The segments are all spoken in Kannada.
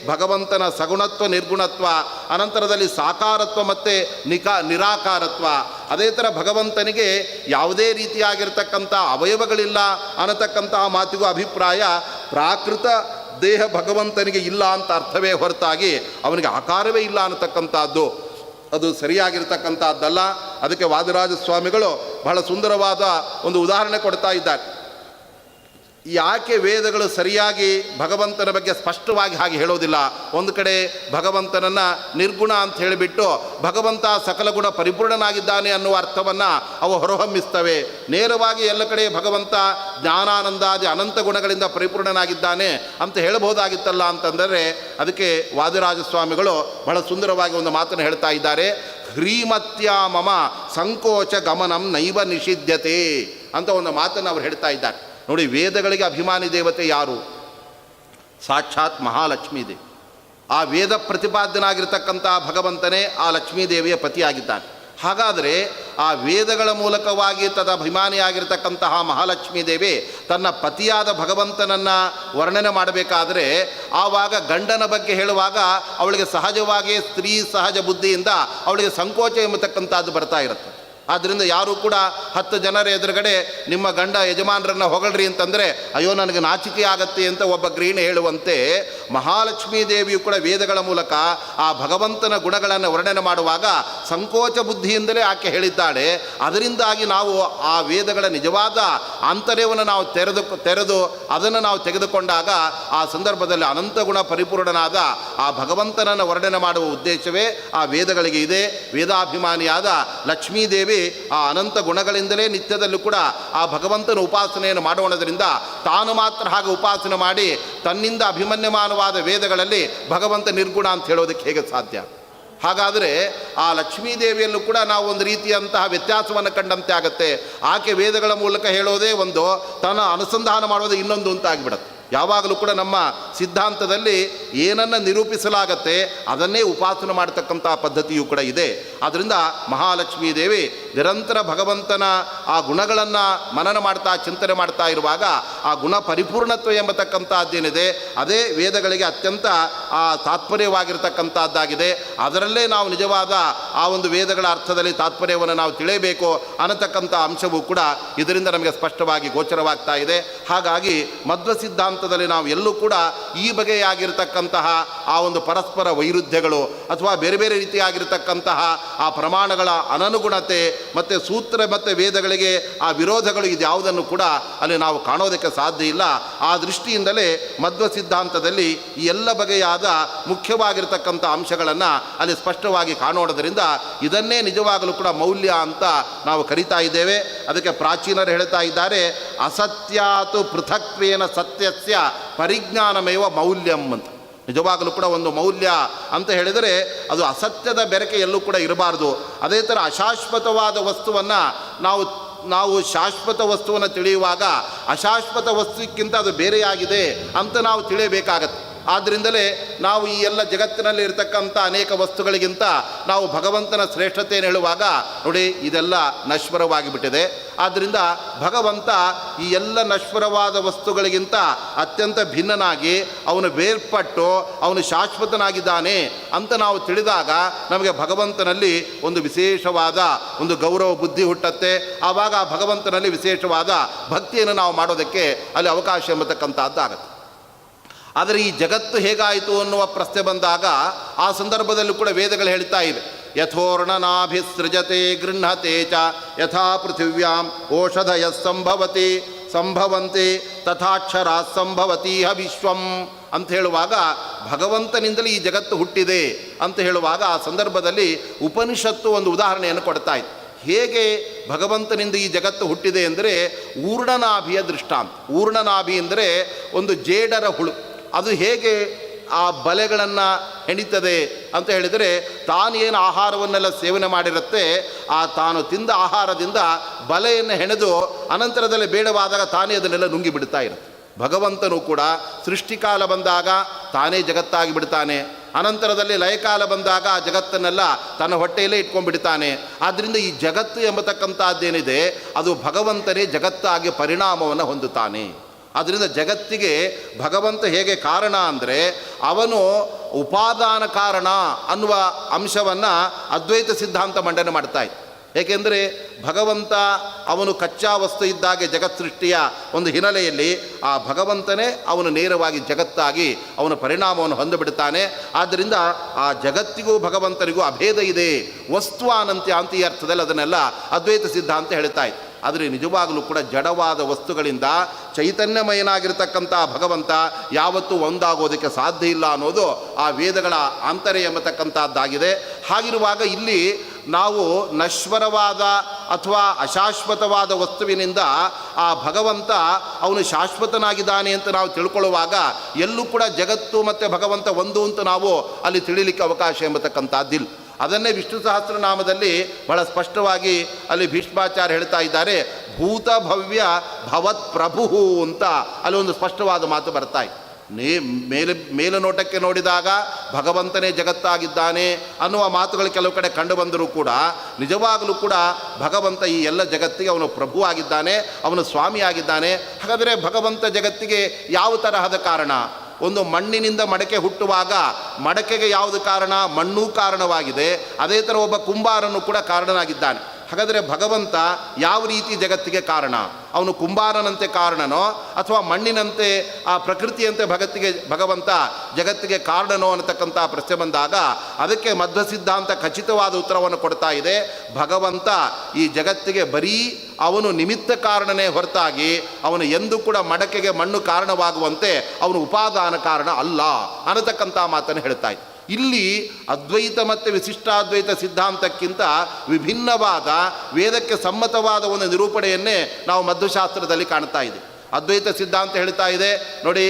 ಭಗವಂತನ ಸಗುಣತ್ವ ನಿರ್ಗುಣತ್ವ, ಅನಂತರದಲ್ಲಿ ಸಾಕಾರತ್ವ ಮತ್ತು ನಿರಾಕಾರತ್ವ. ಅದೇ ಥರ ಭಗವಂತನಿಗೆ ಯಾವುದೇ ರೀತಿಯಾಗಿರ್ತಕ್ಕಂಥ ಅವಯವಗಳಿಲ್ಲ ಅನ್ನತಕ್ಕಂತಹ ಮಾತಿಗೂ ಅಭಿಪ್ರಾಯ ಪ್ರಾಕೃತ ದೇಹ ಭಗವಂತನಿಗೆ ಇಲ್ಲ ಅಂತ ಅರ್ಥವೇ ಹೊರತಾಗಿ ಅವನಿಗೆ ಆಕಾರವೇ ಇಲ್ಲ ಅನ್ನತಕ್ಕಂಥದ್ದು ಅದು ಸರಿಯಾಗಿರ್ತಕ್ಕಂಥದ್ದಲ್ಲ. ಅದಕ್ಕೆ ವಾದಿರಾಜ ಸ್ವಾಮಿಗಳು ಬಹಳ ಸುಂದರವಾದ ಒಂದು ಉದಾಹರಣೆ ಕೊಡ್ತಾ ಇದ್ದಾರೆ. ಯಾಕೆ ವೇದಗಳು ಸರಿಯಾಗಿ ಭಗವಂತನ ಬಗ್ಗೆ ಸ್ಪಷ್ಟವಾಗಿ ಹಾಗೆ ಹೇಳೋದಿಲ್ಲ? ಒಂದು ಕಡೆ ಭಗವಂತನನ್ನು ನಿರ್ಗುಣ ಅಂತ ಹೇಳಿಬಿಟ್ಟು ಭಗವಂತ ಸಕಲ ಗುಣ ಪರಿಪೂರ್ಣನಾಗಿದ್ದಾನೆ ಅನ್ನುವ ಅರ್ಥವನ್ನು ಅವು ಹೊರಹೊಮ್ಮಿಸ್ತವೆ. ನೇರವಾಗಿ ಎಲ್ಲ ಕಡೆ ಭಗವಂತ ಜ್ಞಾನಾನಂದಾದಿ ಅನಂತ ಗುಣಗಳಿಂದ ಪರಿಪೂರ್ಣನಾಗಿದ್ದಾನೆ ಅಂತ ಹೇಳಬಹುದಾಗಿತ್ತಲ್ಲ ಅಂತಂದರೆ, ಅದಕ್ಕೆ ವಾದಿರಾಜ ಸ್ವಾಮಿಗಳು ಬಹಳ ಸುಂದರವಾಗಿ ಒಂದು ಮಾತನ್ನು ಹೇಳ್ತಾ ಇದ್ದಾರೆ. ಹ್ರೀಮತ್ಯ ಮಮ ಸಂಕೋಚ ಗಮನಂ ನೈವ ನಿಷಿದ್ಯತೆ ಅಂತ ಒಂದು ಮಾತನ್ನು ಅವರು ಹೇಳ್ತಾ ಇದ್ದಾರೆ. ನೋಡಿ, ವೇದಗಳಿಗೆ ಅಭಿಮಾನಿ ದೇವತೆ ಯಾರು? ಸಾಕ್ಷಾತ್ ಮಹಾಲಕ್ಷ್ಮೀ ದೇವಿ. ಆ ವೇದ ಪ್ರತಿಪಾದ್ಯನಾಗಿರ್ತಕ್ಕಂಥ ಭಗವಂತನೇ ಆ ಲಕ್ಷ್ಮೀದೇವಿಯ ಪತಿಯಾಗಿದ್ದಾನೆ. ಹಾಗಾದರೆ ಆ ವೇದಗಳ ಮೂಲಕವಾಗಿ ತದಭಿಮಾನಿಯಾಗಿರ್ತಕ್ಕಂತಹ ಮಹಾಲಕ್ಷ್ಮೀ ದೇವಿ ತನ್ನ ಪತಿಯಾದ ಭಗವಂತನನ್ನು ವರ್ಣನೆ ಮಾಡಬೇಕಾದರೆ ಆವಾಗ ಗಂಡನ ಬಗ್ಗೆ ಹೇಳುವಾಗ ಅವಳಿಗೆ ಸಹಜವಾಗಿ ಸ್ತ್ರೀ ಸಹಜ ಬುದ್ಧಿಯಿಂದ ಅವಳಿಗೆ ಸಂಕೋಚ ಎಂಬತಕ್ಕಂಥದ್ದು ಬರ್ತಾ ಇರುತ್ತೆ. ಆದ್ದರಿಂದ ಯಾರೂ ಕೂಡ 10 ಜನರ ಎದುರುಗಡೆ ನಿಮ್ಮ ಗಂಡ ಯಜಮಾನರನ್ನು ಹೊಗಳ್ರಿ ಅಂತಂದರೆ ಅಯ್ಯೋ ನನಗೆ ನಾಚಿಕೆ ಆಗತ್ತೆ ಅಂತ ಒಬ್ಬ ಗೃಹಿಣಿ ಹೇಳುವಂತೆ, ಮಹಾಲಕ್ಷ್ಮೀ ದೇವಿಯು ಕೂಡ ವೇದಗಳ ಮೂಲಕ ಆ ಭಗವಂತನ ಗುಣಗಳನ್ನು ವರ್ಣನೆ ಮಾಡುವಾಗ ಸಂಕೋಚ ಬುದ್ಧಿಯಿಂದಲೇ ಆಕೆ ಹೇಳಿದ್ದಾಳೆ. ಅದರಿಂದಾಗಿ ನಾವು ಆ ವೇದಗಳ ನಿಜವಾದ ಆಂತರ್ಯವನ್ನು ನಾವು ತೆರೆದು ಅದನ್ನು ನಾವು ತೆಗೆದುಕೊಂಡಾಗ ಆ ಸಂದರ್ಭದಲ್ಲಿ ಅನಂತ ಗುಣ ಪರಿಪೂರ್ಣನಾದ ಆ ಭಗವಂತನನ್ನು ವರ್ಣನೆ ಮಾಡುವ ಉದ್ದೇಶವೇ ಆ ವೇದಗಳಿಗೆ ಇದೆ. ವೇದಾಭಿಮಾನಿಯಾದ ಲಕ್ಷ್ಮೀದೇವಿ ಆ ಅನಂತ ಗುಣಗಳಿಂದಲೇ ನಿತ್ಯದಲ್ಲೂ ಕೂಡ ಆ ಭಗವಂತನ ಉಪಾಸನೆಯನ್ನು ಮಾಡೋಣದ್ರಿಂದ ತಾನು ಮಾತ್ರ ಹಾಗೆ ಉಪಾಸನೆ ಮಾಡಿ ತನ್ನಿಂದ ಅಭಿಮನ್ಯಮಾನವಾದ ವೇದಗಳಲ್ಲಿ ಭಗವಂತ ನಿರ್ಗುಣ ಅಂತ ಹೇಳೋದಕ್ಕೆ ಹೇಗೆ ಸಾಧ್ಯ? ಹಾಗಾದರೆ ಆ ಲಕ್ಷ್ಮೀದೇವಿಯಲ್ಲೂ ಕೂಡ ನಾವು ಒಂದು ರೀತಿಯಂತಹ ವ್ಯತ್ಯಾಸವನ್ನು ಕಂಡಂತೆ ಆಗುತ್ತೆ. ಆಕೆ ವೇದಗಳ ಮೂಲಕ ಹೇಳೋದೇ ಒಂದು, ತನ್ನ ಅನುಸಂಧಾನ ಮಾಡೋದು ಇನ್ನೊಂದು ಅಂತ ಆಗಿಬಿಡುತ್ತೆ. ಯಾವಾಗಲೂ ಕೂಡ ನಮ್ಮ ಸಿದ್ಧಾಂತದಲ್ಲಿ ಏನನ್ನು ನಿರೂಪಿಸಲಾಗತ್ತೆ ಅದನ್ನೇ ಉಪಾಸನೆ ಮಾಡತಕ್ಕಂಥ ಪದ್ಧತಿಯೂ ಕೂಡ ಇದೆ. ಆದ್ದರಿಂದ ಮಹಾಲಕ್ಷ್ಮೀ ದೇವಿ ನಿರಂತರ ಭಗವಂತನ ಆ ಗುಣಗಳನ್ನು ಮನನ ಮಾಡ್ತಾ ಚಿಂತನೆ ಮಾಡ್ತಾ ಇರುವಾಗ ಆ ಗುಣ ಪರಿಪೂರ್ಣತ್ವ ಎಂಬತಕ್ಕಂಥದ್ದೇನಿದೆ ಅದೇ ವೇದಗಳಿಗೆ ಅತ್ಯಂತ ತಾತ್ಪರ್ಯವಾಗಿರ್ತಕ್ಕಂಥದ್ದಾಗಿದೆ. ಅದರಲ್ಲೇ ನಾವು ನಿಜವಾದ ಆ ಒಂದು ವೇದಗಳ ಅರ್ಥದಲ್ಲಿ ತಾತ್ಪರ್ಯವನ್ನು ನಾವು ತಿಳಿಯಬೇಕು ಅನ್ನತಕ್ಕಂಥ ಅಂಶವೂ ಕೂಡ ಇದರಿಂದ ನಮಗೆ ಸ್ಪಷ್ಟವಾಗಿ ಗೋಚರವಾಗ್ತಾ ಇದೆ. ಹಾಗಾಗಿ ಮಧ್ವ ಸಿದ್ಧಾಂತದಲ್ಲಿ ನಾವು ಎಲ್ಲೂ ಕೂಡ ಈ ಬಗೆಯಾಗಿರ್ತಕ್ಕಂತಹ ಆ ಒಂದು ಪರಸ್ಪರ ವೈರುಧ್ಯಗಳು ಅಥವಾ ಬೇರೆ ಬೇರೆ ರೀತಿಯಾಗಿರ್ತಕ್ಕಂತಹ ಆ ಪ್ರಮಾಣಗಳ ಅನನುಗುಣತೆ ಮತ್ತು ಸೂತ್ರ ಮತ್ತು ವೇದಗಳಿಗೆ ಆ ವಿರೋಧಗಳು ಇದ್ಯಾವುದನ್ನು ಕೂಡ ಅಲ್ಲಿ ನಾವು ಕಾಣೋದಕ್ಕೆ ಸಾಧ್ಯ ಇಲ್ಲ. ಆ ದೃಷ್ಟಿಯಿಂದಲೇ ಮಧ್ವ ಸಿದ್ಧಾಂತದಲ್ಲಿ ಈ ಎಲ್ಲ ಬಗೆಯಾದ ಮುಖ್ಯವಾಗಿರ್ತಕ್ಕಂಥ ಅಂಶಗಳನ್ನು ಅಲ್ಲಿ ಸ್ಪಷ್ಟವಾಗಿ ಕಾಣೋಣದ್ರಿಂದ ಇದನ್ನೇ ನಿಜವಾಗಲೂ ಕೂಡ ಮೌಲ್ಯ ಅಂತ ನಾವು ಕರಿತಾ ಇದ್ದೇವೆ. ಅದಕ್ಕೆ ಪ್ರಾಚೀನರು ಹೇಳ್ತಾ ಇದ್ದಾರೆ, ಅಸತ್ಯಾತು ಪೃಥಕ್ವೇನ ಸತ್ಯಸ್ಯ ಪರಿಜ್ಞಾನಮೇವ ಮೌಲ್ಯಂ ಅಂತ. ನಿಜವಾಗಲೂ ಕೂಡ ಒಂದು ಮೌಲ್ಯ ಅಂತ ಹೇಳಿದರೆ ಅದು ಅಸತ್ಯದ ಬೆರಕೆ ಎಲ್ಲೂ ಕೂಡ ಇರಬಾರ್ದು. ಅದೇ ಥರ ಅಶಾಶ್ವತವಾದ ವಸ್ತುವನ್ನು ನಾವು ಶಾಶ್ವತ ವಸ್ತುವನ್ನು ತಿಳಿಯುವಾಗ ಅಶಾಶ್ವತ ವಸ್ತುಕ್ಕಿಂತ ಅದು ಬೇರೆಯಾಗಿದೆ ಅಂತ ನಾವು ತಿಳಿಯಬೇಕಾಗತ್ತೆ. ಆದ್ದರಿಂದಲೇ ನಾವು ಈ ಎಲ್ಲ ಜಗತ್ತಿನಲ್ಲಿ ಇರತಕ್ಕಂಥ ಅನೇಕ ವಸ್ತುಗಳಿಗಿಂತ ನಾವು ಭಗವಂತನ ಶ್ರೇಷ್ಠತೆಯನ್ನು ಹೇಳುವಾಗ ನೋಡಿ ಇದೆಲ್ಲ ನಶ್ವರವಾಗಿಬಿಟ್ಟಿದೆ. ಆದ್ದರಿಂದ ಭಗವಂತ ಈ ಎಲ್ಲ ನಶ್ವರವಾದ ವಸ್ತುಗಳಿಗಿಂತ ಅತ್ಯಂತ ಭಿನ್ನನಾಗಿ ಅವನು ಬೇರ್ಪಟ್ಟು ಅವನು ಶಾಶ್ವತನಾಗಿದ್ದಾನೆ ಅಂತ ನಾವು ತಿಳಿದಾಗ ನಮಗೆ ಭಗವಂತನಲ್ಲಿ ಒಂದು ವಿಶೇಷವಾದ ಒಂದು ಗೌರವ ಬುದ್ಧಿ ಹುಟ್ಟುತ್ತೆ. ಆವಾಗ ಆ ಭಗವಂತನಲ್ಲಿ ವಿಶೇಷವಾದ ಭಕ್ತಿಯನ್ನು ನಾವು ಮಾಡೋದಕ್ಕೆ ಅಲ್ಲಿ ಅವಕಾಶ ಎಂಬತಕ್ಕಂಥದ್ದಾಗತ್ತೆ. ಆದರೆ ಈ ಜಗತ್ತು ಹೇಗಾಯಿತು ಅನ್ನುವ ಪ್ರಶ್ನೆ ಬಂದಾಗ ಆ ಸಂದರ್ಭದಲ್ಲೂ ಕೂಡ ವೇದಗಳು ಹೇಳ್ತಾ ಇವೆ, ಯಥೋರ್ಣನಾಭಿಸೃಜತೆ ಗೃಹತೆ ಚ ಯಥಾ ಪೃಥಿವ್ಯಾಂ ಓಷಧಯ ಸಂಭವಂತೆ ತಥಾಕ್ಷರ ಸಂಭವತೀಹ ವಿಶ್ವಂ ಅಂತ ಹೇಳುವಾಗ ಭಗವಂತನಿಂದಲೇ ಈ ಜಗತ್ತು ಹುಟ್ಟಿದೆ ಅಂತ ಹೇಳುವಾಗ ಆ ಸಂದರ್ಭದಲ್ಲಿ ಉಪನಿಷತ್ತು ಒಂದು ಉದಾಹರಣೆಯನ್ನು ಕೊಡ್ತಾ ಇತ್ತು. ಹೇಗೆ ಭಗವಂತನಿಂದ ಈ ಜಗತ್ತು ಹುಟ್ಟಿದೆ ಅಂದರೆ ಊರ್ಣನಾಭಿಯ ದೃಷ್ಟಾಂತ. ಊರ್ಣನಾಭಿ ಅಂದರೆ ಒಂದು ಜೇಡರ ಹುಳು. ಅದು ಹೇಗೆ ಆ ಬಲೆಗಳನ್ನು ಹೆಣಿತದೆ ಅಂತ ಹೇಳಿದರೆ ತಾನೇನು ಆಹಾರವನ್ನೆಲ್ಲ ಸೇವನೆ ಮಾಡಿರುತ್ತೆ ಆ ತಾನು ತಿಂದ ಆಹಾರದಿಂದ ಬಲೆಯನ್ನು ಹೆಣೆದು ಅನಂತರದಲ್ಲಿ ಬೇಡವಾದಾಗ ತಾನೇ ಅದನ್ನೆಲ್ಲ ನುಂಗಿ ಬಿಡ್ತಾ ಇರುತ್ತೆ. ಭಗವಂತನು ಕೂಡ ಸೃಷ್ಟಿಕಾಲ ಬಂದಾಗ ತಾನೇ ಜಗತ್ತಾಗಿ ಬಿಡ್ತಾನೆ, ಅನಂತರದಲ್ಲಿ ಲಯಕಾಲ ಬಂದಾಗ ಆ ಜಗತ್ತನ್ನೆಲ್ಲ ತನ್ನ ಹೊಟ್ಟೆಯಲ್ಲೇ ಇಟ್ಕೊಂಡ್ಬಿಡ್ತಾನೆ. ಆದ್ದರಿಂದ ಈ ಜಗತ್ತು ಎಂಬತಕ್ಕಂಥದ್ದೇನಿದೆ ಅದು ಭಗವಂತನೇ ಜಗತ್ತಾಗಿ ಪರಿಣಾಮವನ್ನು ಹೊಂದುತ್ತಾನೆ. ಆದ್ದರಿಂದ ಜಗತ್ತಿಗೆ ಭಗವಂತ ಹೇಗೆ ಕಾರಣ ಅಂದರೆ ಅವನು ಉಪಾದಾನ ಕಾರಣ ಅನ್ನುವ ಅಂಶವನ್ನು ಅದ್ವೈತ ಸಿದ್ಧಾಂತ ಮಂಡನೆ ಮಾಡ್ತಾ ಇತ್ತು. ಏಕೆಂದರೆ ಭಗವಂತ ಅವನು ಕಚ್ಚಾ ವಸ್ತು ಇದ್ದಾಗೆ ಜಗತ್ ಸೃಷ್ಟಿಯ ಒಂದು ಹಿನ್ನೆಲೆಯಲ್ಲಿ ಆ ಭಗವಂತನೇ ಅವನು ನೇರವಾಗಿ ಜಗತ್ತಾಗಿ ಅವನ ಪರಿಣಾಮವನ್ನು ಹೊಂದಿಬಿಡ್ತಾನೆ. ಆದ್ದರಿಂದ ಆ ಜಗತ್ತಿಗೂ ಭಗವಂತನಿಗೂ ಅಭೇದ ಇದೆ, ವಸ್ತು ಅನಂತ್ಯ ಅಂತ ಈ ಅರ್ಥದಲ್ಲಿ ಅದನ್ನೆಲ್ಲ ಅದ್ವೈತ ಸಿದ್ಧಾಂತ ಹೇಳ್ತಾ ಇತ್ತು. ಆದರೆ ನಿಜವಾಗಲೂ ಕೂಡ ಜಡವಾದ ವಸ್ತುಗಳಿಂದ ಚೈತನ್ಯಮಯನಾಗಿರ್ತಕ್ಕಂಥ ಭಗವಂತ ಯಾವತ್ತೂ ಒಂದಾಗೋದಕ್ಕೆ ಸಾಧ್ಯ ಇಲ್ಲ ಅನ್ನೋದು ಆ ವೇದಗಳ ಆಂತರ್ಯ ಎಂಬತಕ್ಕಂಥದ್ದಾಗಿದೆ. ಹಾಗಿರುವಾಗ ಇಲ್ಲಿ ನಾವು ನಶ್ವರವಾದ ಅಥವಾ ಅಶಾಶ್ವತವಾದ ವಸ್ತುವಿನಿಂದ ಆ ಭಗವಂತ ಅವನು ಶಾಶ್ವತನಾಗಿದ್ದಾನೆ ಅಂತ ನಾವು ತಿಳ್ಕೊಳ್ಳುವಾಗ ಎಲ್ಲೂ ಕೂಡ ಜಗತ್ತು ಮತ್ತು ಭಗವಂತ ಒಂದು ಅಂತ ನಾವು ಅಲ್ಲಿ ತಿಳಿಲಿಕ್ಕೆ ಅವಕಾಶ ಎಂಬತಕ್ಕಂಥದ್ದಿಲ್ಲ. ಅದನ್ನೇ ವಿಷ್ಣು ಸಹಸ್ರನಾಮದಲ್ಲಿ ಬಹಳ ಸ್ಪಷ್ಟವಾಗಿ ಅಲ್ಲಿ ಭೀಷ್ಮಾಚಾರ್ಯ ಹೇಳ್ತಾ ಇದ್ದಾರೆ, ಭೂತ ಭವ್ಯ ಭವತ್ ಪ್ರಭು ಅಂತ ಅಲ್ಲಿ ಒಂದು ಸ್ಪಷ್ಟವಾದ ಮಾತು ಬರ್ತಾ ಇದೆ. ಮೇಲುನೋಟಕ್ಕೆ ನೋಡಿದಾಗ ಭಗವಂತನೇ ಜಗತ್ತಾಗಿದ್ದಾನೆ ಅನ್ನುವ ಮಾತುಗಳು ಕೆಲವು ಕಡೆ ಕಂಡು ಬಂದರೂ ಕೂಡ ನಿಜವಾಗಲೂ ಕೂಡ ಭಗವಂತ ಈ ಎಲ್ಲ ಜಗತ್ತಿಗೆ ಅವನು ಪ್ರಭು ಆಗಿದ್ದಾನೆ, ಅವನು ಸ್ವಾಮಿ ಆಗಿದ್ದಾನೆ. ಹಾಗಾದರೆ ಭಗವಂತ ಜಗತ್ತಿಗೆ ಯಾವ ತರಹದ ಕಾರಣ? ಒಂದು ಮಣ್ಣಿನಿಂದ ಮಡಕೆ ಹುಟ್ಟುವಾಗ ಮಡಕೆಗೆ ಯಾವುದು ಕಾರಣ? ಮಣ್ಣೂ ಕಾರಣವಾಗಿದೆ. ಅದೇ ಥರ ಒಬ್ಬ ಕುಂಬಾರನು ಕೂಡ ಕಾರಣನಾಗಿದ್ದಾನೆ. ಹಾಗಾದರೆ ಭಗವಂತ ಯಾವ ರೀತಿ ಜಗತ್ತಿಗೆ ಕಾರಣ? ಅವನು ಕುಂಬಾರನಂತೆ ಕಾರಣನೋ ಅಥವಾ ಮಣ್ಣಿನಂತೆ ಆ ಪ್ರಕೃತಿಯಂತೆ ಭಗವಂತ ಜಗತ್ತಿಗೆ ಕಾರಣನೋ ಅನ್ನತಕ್ಕಂಥ ಪ್ರಶ್ನೆ ಬಂದಾಗ ಅದಕ್ಕೆ ಮಧ್ವ ಸಿದ್ಧಾಂತ ಖಚಿತವಾದ ಉತ್ತರವನ್ನು ಕೊಡ್ತಾ ಇದೆ. ಭಗವಂತ ಈ ಜಗತ್ತಿಗೆ ಬರೀ ಅವನು ನಿಮಿತ್ತ ಕಾರಣನೇ ಹೊರತಾಗಿ ಅವನು ಎಂದೂ ಕೂಡ ಮಡಕೆಗೆ ಮಣ್ಣು ಕಾರಣವಾಗುವಂತೆ ಅವನು ಉಪಾದಾನ ಕಾರಣ ಅಲ್ಲ ಅನ್ನತಕ್ಕಂಥ ಮಾತನ್ನು ಹೇಳ್ತಾ ಇದ್ದ. ಇಲ್ಲಿ ಅದ್ವೈತ ಮತ್ತು ವಿಶಿಷ್ಟಾದ್ವೈತ ಸಿದ್ಧಾಂತಕ್ಕಿಂತ ವಿಭಿನ್ನವಾದ ವೇದಕ್ಕೆ ಸಮ್ಮತವಾದ ಒಂದು ನಿರೂಪಣೆಯನ್ನೇ ನಾವು ಮಧ್ವಶಾಸ್ತ್ರದಲ್ಲಿ ಕಾಣ್ತಾ ಇದ್ದೀವಿ. ಅದ್ವೈತ ಸಿದ್ಧಾಂತ ಹೇಳ್ತಾ ಇದೆ, ನೋಡಿ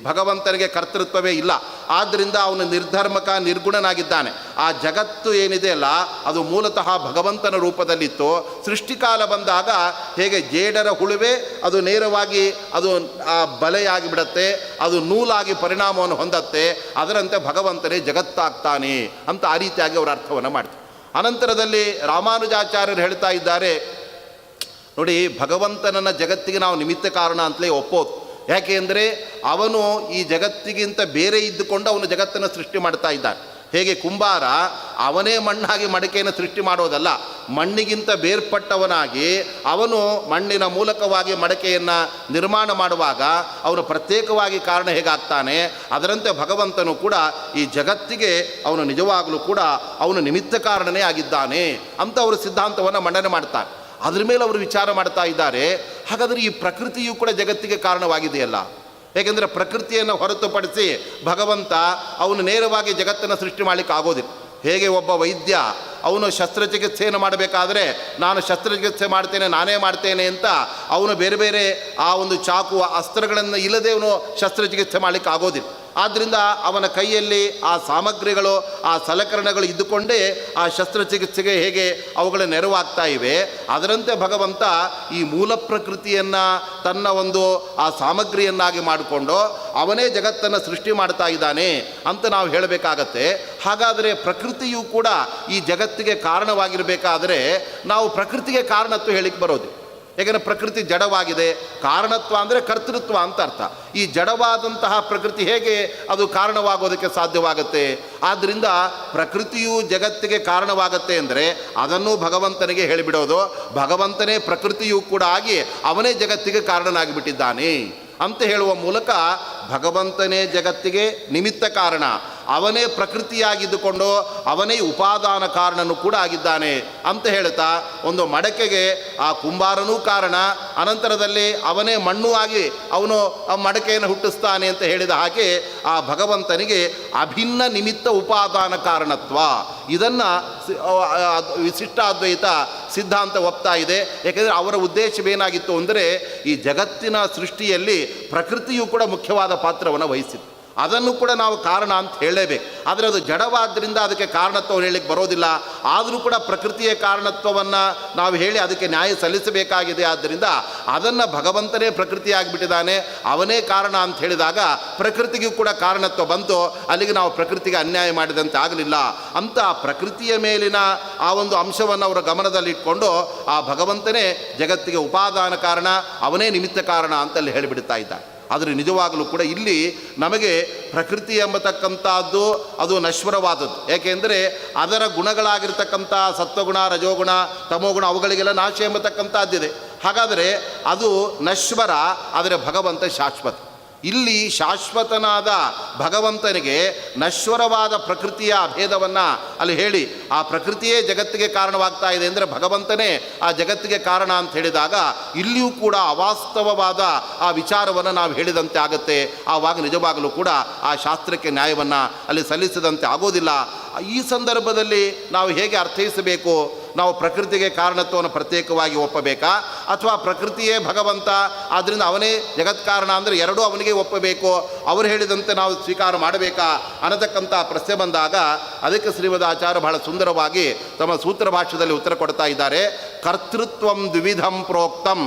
ಭಗವಂತನಿಗೆ ಕರ್ತೃತ್ವವೇ ಇಲ್ಲ, ಆದ್ದರಿಂದ ಅವನು ನಿರ್ಧರ್ಮಕ ನಿರ್ಗುಣನಾಗಿದ್ದಾನೆ. ಆ ಜಗತ್ತು ಏನಿದೆ ಅಲ್ಲ ಅದು ಮೂಲತಃ ಭಗವಂತನ ರೂಪದಲ್ಲಿತ್ತು. ಸೃಷ್ಟಿಕಾಲ ಬಂದಾಗ ಹೇಗೆ ಜೇಡರ ಹುಳುವೆ ಅದು ನೇರವಾಗಿ ಅದು ಬಲೆಯಾಗಿ ಬಿಡುತ್ತೆ, ಅದು ನೂಲಾಗಿ ಪರಿಣಾಮವನ್ನು ಹೊಂದತ್ತೆ, ಅದರಂತೆ ಭಗವಂತನೇ ಜಗತ್ತಾಗ್ತಾನೆ ಅಂತ ಆ ರೀತಿಯಾಗಿ ಅವರ ಅರ್ಥವನ್ನು ಮಾಡ್ತಾರೆ. ಅನಂತರದಲ್ಲಿ ರಾಮಾನುಜಾಚಾರ್ಯರು ಹೇಳ್ತಾ ಇದ್ದಾರೆ, ನೋಡಿ ಭಗವಂತನನ್ನ ಜಗತ್ತಿಗೆ ನಾವು ನಿಮಿತ್ತ ಕಾರಣ ಅಂತಲೇ ಒಪ್ಪೋದು. ಯಾಕೆ ಅಂದರೆ ಅವನು ಈ ಜಗತ್ತಿಗಿಂತ ಬೇರೆ ಇದ್ದುಕೊಂಡು ಅವನು ಜಗತ್ತನ್ನು ಸೃಷ್ಟಿ ಮಾಡ್ತಾ ಇದ್ದಾನೆ. ಹೇಗೆ ಕುಂಬಾರ ಅವನೇ ಮಣ್ಣಾಗಿ ಮಡಕೆಯನ್ನು ಸೃಷ್ಟಿ ಮಾಡೋದಲ್ಲ, ಮಣ್ಣಿಗಿಂತ ಬೇರ್ಪಟ್ಟವನಾಗಿ ಅವನು ಮಣ್ಣಿನ ಮೂಲಕವಾಗಿ ಮಡಕೆಯನ್ನು ನಿರ್ಮಾಣ ಮಾಡುವಾಗ ಅವನು ಪ್ರತ್ಯೇಕವಾಗಿ ಕಾರಣ ಹೇಗಾಗ್ತಾನೆ, ಅದರಂತೆ ಭಗವಂತನು ಕೂಡ ಈ ಜಗತ್ತಿಗೆ ಅವನು ನಿಜವಾಗಲೂ ಕೂಡ ಅವನು ನಿಮಿತ್ತ ಕಾರಣನೇ ಆಗಿದ್ದಾನೆ ಅಂತ ಅವರು ಸಿದ್ಧಾಂತವನ್ನು ಮಂಡನೆ ಮಾಡ್ತಾರೆ. ಅದ್ರ ಮೇಲೆ ಅವರು ವಿಚಾರ ಮಾಡ್ತಾ ಇದ್ದಾರೆ, ಹಾಗಾದರೆ ಈ ಪ್ರಕೃತಿಯು ಕೂಡ ಜಗತ್ತಿಗೆ ಕಾರಣವಾಗಿದೆಯಲ್ಲ. ಏಕೆಂದರೆ ಪ್ರಕೃತಿಯನ್ನು ಹೊರತುಪಡಿಸಿ ಭಗವಂತ ಅವನು ನೇರವಾಗಿ ಜಗತ್ತನ್ನು ಸೃಷ್ಟಿ ಮಾಡಲಿಕ್ಕೆ ಆಗೋದಿಲ್ಲ. ಹೇಗೆ ಒಬ್ಬ ವೈದ್ಯ ಅವನು ಶಸ್ತ್ರಚಿಕಿತ್ಸೆಯನ್ನು ಮಾಡಬೇಕಾದ್ರೆ ನಾನು ಶಸ್ತ್ರಚಿಕಿತ್ಸೆ ಮಾಡ್ತೇನೆ, ನಾನೇ ಮಾಡ್ತೇನೆ ಅಂತ ಅವನು ಬೇರೆ ಬೇರೆ ಆ ಒಂದು ಚಾಕು ಅಸ್ತ್ರಗಳನ್ನು ಇಲ್ಲದೆ ಅವನು ಶಸ್ತ್ರಚಿಕಿತ್ಸೆ ಮಾಡಲಿಕ್ಕೆ ಆಗೋದಿಲ್ಲ. ಆದ್ದರಿಂದ ಅವನ ಕೈಯಲ್ಲಿ ಆ ಸಾಮಗ್ರಿಗಳು ಆ ಸಲಕರಣೆಗಳು ಇದ್ದುಕೊಂಡೇ ಆ ಶಸ್ತ್ರಚಿಕಿತ್ಸೆಗೆ ಹೇಗೆ ಅವುಗಳ ನೆರವಾಗ್ತಾ ಇವೆ, ಅದರಂತೆ ಭಗವಂತ ಈ ಮೂಲ ಪ್ರಕೃತಿಯನ್ನು ತನ್ನ ಒಂದು ಆ ಸಾಮಗ್ರಿಯನ್ನಾಗಿ ಮಾಡಿಕೊಂಡು ಅವನೇ ಜಗತ್ತನ್ನು ಸೃಷ್ಟಿ ಮಾಡ್ತಾ ಇದ್ದಾನೆ ಅಂತ ನಾವು ಹೇಳಬೇಕಾಗತ್ತೆ. ಹಾಗಾದರೆ ಪ್ರಕೃತಿಯು ಕೂಡ ಈ ಜಗತ್ತಿಗೆ ಕಾರಣವಾಗಿರಬೇಕಾದರೆ ನಾವು ಪ್ರಕೃತಿಗೆ ಕಾರಣತ್ವ ಹೇಳಿಕ್ಕೆ ಬರೋದು. ಏಕೆಂದರೆ ಪ್ರಕೃತಿ ಜಡವಾಗಿದೆ, ಕಾರಣತ್ವ ಅಂದರೆ ಕರ್ತೃತ್ವ ಅಂತ ಅರ್ಥ. ಈ ಜಡವಾದಂತಹ ಪ್ರಕೃತಿ ಹೇಗೆ ಅದು ಕಾರಣವಾಗೋದಕ್ಕೆ ಸಾಧ್ಯವಾಗುತ್ತೆ? ಆದ್ದರಿಂದ ಪ್ರಕೃತಿಯು ಜಗತ್ತಿಗೆ ಕಾರಣವಾಗತ್ತೆ ಅಂದರೆ ಅದನ್ನು ಭಗವಂತನಿಗೆ ಹೇಳಿಬಿಡೋದು. ಭಗವಂತನೇ ಪ್ರಕೃತಿಯೂ ಕೂಡ ಆಗಿ ಅವನೇ ಜಗತ್ತಿಗೆ ಕಾರಣನಾಗಿಬಿಟ್ಟಿದ್ದಾನೆ ಅಂತ ಹೇಳುವ ಮೂಲಕ ಭಗವಂತನೇ ಜಗತ್ತಿಗೆ ನಿಮಿತ್ತ ಕಾರಣ, ಅವನೇ ಪ್ರಕೃತಿಯಾಗಿದ್ದುಕೊಂಡು ಅವನೇ ಉಪಾದಾನ ಕಾರಣನೂ ಕೂಡ ಆಗಿದ್ದಾನೆ ಅಂತ ಹೇಳ್ತಾ ಒಂದು ಮಡಕೆಗೆ ಆ ಕುಂಬಾರನೂ ಕಾರಣ, ಅನಂತರದಲ್ಲಿ ಅವನೇ ಮಣ್ಣು ಆಗಿ ಅವನು ಆ ಮಡಕೆಯನ್ನು ಹುಟ್ಟಿಸ್ತಾನೆ ಅಂತ ಹೇಳಿದ ಹಾಗೆ ಆ ಭಗವಂತನಿಗೆ ಅಭಿನ್ನ ನಿಮಿತ್ತ ಉಪಾದಾನ ಕಾರಣತ್ವ, ಇದನ್ನು ವಿಶಿಷ್ಟಾದ್ವೈತ ಸಿದ್ಧಾಂತ ಒಪ್ತಾ ಇದೆ. ಏಕೆಂದರೆ ಅವರ ಉದ್ದೇಶವೇನಾಗಿತ್ತು ಅಂದರೆ ಈ ಜಗತ್ತಿನ ಸೃಷ್ಟಿಯಲ್ಲಿ ಪ್ರಕೃತಿಯು ಕೂಡ ಮುಖ್ಯವಾದ ಪಾತ್ರವನ್ನು ವಹಿಸಿತ್ತು. ಅದನ್ನು ಕೂಡ ನಾವು ಕಾರಣ ಅಂತ ಹೇಳಲೇಬೇಕು. ಆದರೆ ಅದು ಜಡವಾದ್ದರಿಂದ ಅದಕ್ಕೆ ಕಾರಣತ್ವವನ್ನು ಹೇಳಲಿಕ್ಕೆ ಬರೋದಿಲ್ಲ. ಆದರೂ ಕೂಡ ಪ್ರಕೃತಿಯ ಕಾರಣತ್ವವನ್ನು ನಾವು ಹೇಳಿ ಅದಕ್ಕೆ ನ್ಯಾಯ ಸಲ್ಲಿಸಬೇಕಾಗಿದೆ. ಆದ್ದರಿಂದ ಅದನ್ನು ಭಗವಂತನೇ ಪ್ರಕೃತಿಯಾಗಿಬಿಟ್ಟಿದ್ದಾನೆ, ಅವನೇ ಕಾರಣ ಅಂತ ಹೇಳಿದಾಗ ಪ್ರಕೃತಿಗೂ ಕೂಡ ಕಾರಣತ್ವ ಬಂತು. ಅಲ್ಲಿಗೆ ನಾವು ಪ್ರಕೃತಿಗೆ ಅನ್ಯಾಯ ಮಾಡಿದಂತೆ ಆಗಲಿಲ್ಲ ಅಂತ ಪ್ರಕೃತಿಯ ಮೇಲಿನ ಆ ಒಂದು ಅಂಶವನ್ನು ಅವರ ಗಮನದಲ್ಲಿಟ್ಕೊಂಡು ಆ ಭಗವಂತನೇ ಜಗತ್ತಿಗೆ ಉಪಾದಾನ ಕಾರಣ, ಅವನೇ ನಿಮಿತ್ತ ಕಾರಣ ಅಂತಲ್ಲಿ ಹೇಳಿಬಿಡ್ತಾ ಇದ್ದ. ಆದರೆ ನಿಜವಾಗಲೂ ಕೂಡ ಇಲ್ಲಿ ನಮಗೆ ಪ್ರಕೃತಿ ಎಂಬತಕ್ಕಂಥದ್ದು ಅದು ನಶ್ವರವಾದದ್ದು. ಏಕೆಂದರೆ ಅದರ ಗುಣಗಳಾಗಿರ್ತಕ್ಕಂಥ ಸತ್ವಗುಣ, ರಜೋಗುಣ, ತಮೋಗುಣ ಅವುಗಳಿಗೆಲ್ಲ ನಾಶ ಎಂಬತಕ್ಕಂಥದ್ದಿದೆ. ಹಾಗಾದರೆ ಅದು ನಶ್ವರ, ಆದರೆ ಭಗವಂತ ಶಾಶ್ವತ. ಇಲ್ಲಿ ಶಾಶ್ವತನಾದ ಭಗವಂತನಿಗೆ ನಶ್ವರವಾದ ಪ್ರಕೃತಿಯ ಅಭೇದವನ್ನು ಅಲ್ಲಿ ಹೇಳಿ ಆ ಪ್ರಕೃತಿಯೇ ಜಗತ್ತಿಗೆ ಕಾರಣವಾಗ್ತಾ ಇದೆ ಅಂದರೆ ಭಗವಂತನೇ ಆ ಜಗತ್ತಿಗೆ ಕಾರಣ ಅಂತ ಹೇಳಿದಾಗ ಇಲ್ಲಿಯೂ ಕೂಡ ಅವಾಸ್ತವವಾದ ಆ ವಿಚಾರವನ್ನು ನಾವು ಹೇಳಿದಂತೆ ಆಗುತ್ತೆ. ಆವಾಗ ನಿಜವಾಗಲೂ ಕೂಡ ಆ ಶಾಸ್ತ್ರಕ್ಕೆ ನ್ಯಾಯವನ್ನು ಅಲ್ಲಿ ಸಲ್ಲಿಸಿದಂತೆ ಆಗೋದಿಲ್ಲ. ಈ ಸಂದರ್ಭದಲ್ಲಿ ನಾವು ಹೇಗೆ ಅರ್ಥೈಸಬೇಕು? ನಾವು ಪ್ರಕೃತಿಗೆ ಕಾರಣತ್ವವನ್ನು ಪ್ರತ್ಯೇಕವಾಗಿ ಒಪ್ಪಬೇಕಾ, ಅಥವಾ ಪ್ರಕೃತಿಯೇ ಭಗವಂತ ಆದ್ದರಿಂದ ಅವನೇ ಜಗತ್ಕಾರಣ ಅಂದರೆ ಎರಡೂ ಅವನಿಗೆ ಒಪ್ಪಬೇಕು, ಅವರು ಹೇಳಿದಂತೆ ನಾವು ಸ್ವೀಕಾರ ಮಾಡಬೇಕಾ ಅನ್ನತಕ್ಕಂಥ ಪ್ರಶ್ನೆ ಬಂದಾಗ ಅದಕ್ಕೆ ಶ್ರೀಮದಾಚಾರ್ಯ ಬಹಳ ಸುಂದರವಾಗಿ ತಮ್ಮ ಸೂತ್ರ ಭಾಷ್ಯದಲ್ಲಿ ಉತ್ತರ ಕೊಡ್ತಾ ಇದ್ದಾರೆ. ಕರ್ತೃತ್ವಂ ದ್ವಿವಿಧಂ ಪ್ರೋಕ್ತಂ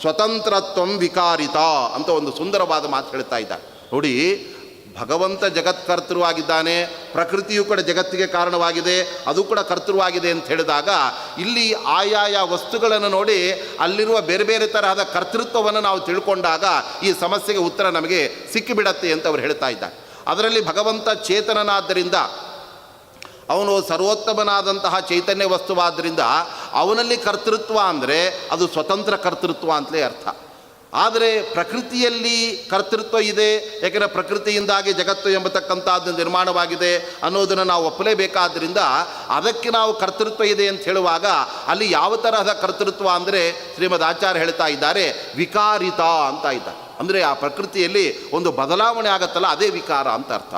ಸ್ವತಂತ್ರತ್ವಂ ವಿಕಾರಿತ ಅಂತ ಒಂದು ಸುಂದರವಾದ ಮಾತು ಹೇಳ್ತಾ ಇದ್ದಾರೆ. ನೋಡಿ, ಭಗವಂತ ಜಗತ್ಕರ್ತೃವಾಗಿದ್ದಾನೆ, ಪ್ರಕೃತಿಯೂ ಕೂಡ ಜಗತ್ತಿಗೆ ಕಾರಣವಾಗಿದೆ, ಅದು ಕೂಡ ಕರ್ತೃವಾಗಿದೆ ಅಂತ ಹೇಳಿದಾಗ ಇಲ್ಲಿ ಆಯಾಯ ವಸ್ತುಗಳನ್ನು ನೋಡಿ ಅಲ್ಲಿರುವ ಬೇರೆ ಬೇರೆ ತರಹದ ಕರ್ತೃತ್ವವನ್ನು ನಾವು ತಿಳ್ಕೊಂಡಾಗ ಈ ಸಮಸ್ಯೆಗೆ ಉತ್ತರ ನಮಗೆ ಸಿಕ್ಕಿಬಿಡತ್ತೆ ಅಂತ ಅವರು ಹೇಳ್ತಾ ಇದ್ದಾರೆ. ಅದರಲ್ಲಿ ಭಗವಂತ ಚೇತನನಾದ್ದರಿಂದ ಅವನು ಸರ್ವೋತ್ತಮನಾದಂತಹ ಚೈತನ್ಯ ವಸ್ತುವಾದ್ದರಿಂದ ಅವನಲ್ಲಿ ಕರ್ತೃತ್ವ ಅಂದರೆ ಅದು ಸ್ವತಂತ್ರ ಕರ್ತೃತ್ವ ಅಂತಲೇ ಅರ್ಥ. ಆದರೆ ಪ್ರಕೃತಿಯಲ್ಲಿ ಕರ್ತೃತ್ವ ಇದೆ, ಯಾಕೆಂದರೆ ಪ್ರಕೃತಿಯಿಂದಾಗಿ ಜಗತ್ತು ಎಂಬತಕ್ಕಂಥದ್ದು ನಿರ್ಮಾಣವಾಗಿದೆ ಅನ್ನೋದನ್ನು ನಾವು ಒಪ್ಪಲೇಬೇಕಾದ್ದರಿಂದ ಅದಕ್ಕೆ ನಾವು ಕರ್ತೃತ್ವ ಇದೆ ಅಂತ ಹೇಳುವಾಗ ಅಲ್ಲಿ ಯಾವ ತರಹದ ಕರ್ತೃತ್ವ ಅಂದರೆ ಶ್ರೀಮದ್ ಆಚಾರ್ಯ ಹೇಳ್ತಾ ಇದ್ದಾರೆ ವಿಕಾರಿತ ಅಂತ ಇದ್ದಾರೆ. ಅಂದರೆ ಆ ಪ್ರಕೃತಿಯಲ್ಲಿ ಒಂದು ಬದಲಾವಣೆ ಆಗತ್ತಲ್ಲ, ಅದೇ ವಿಕಾರ ಅಂತ ಅರ್ಥ.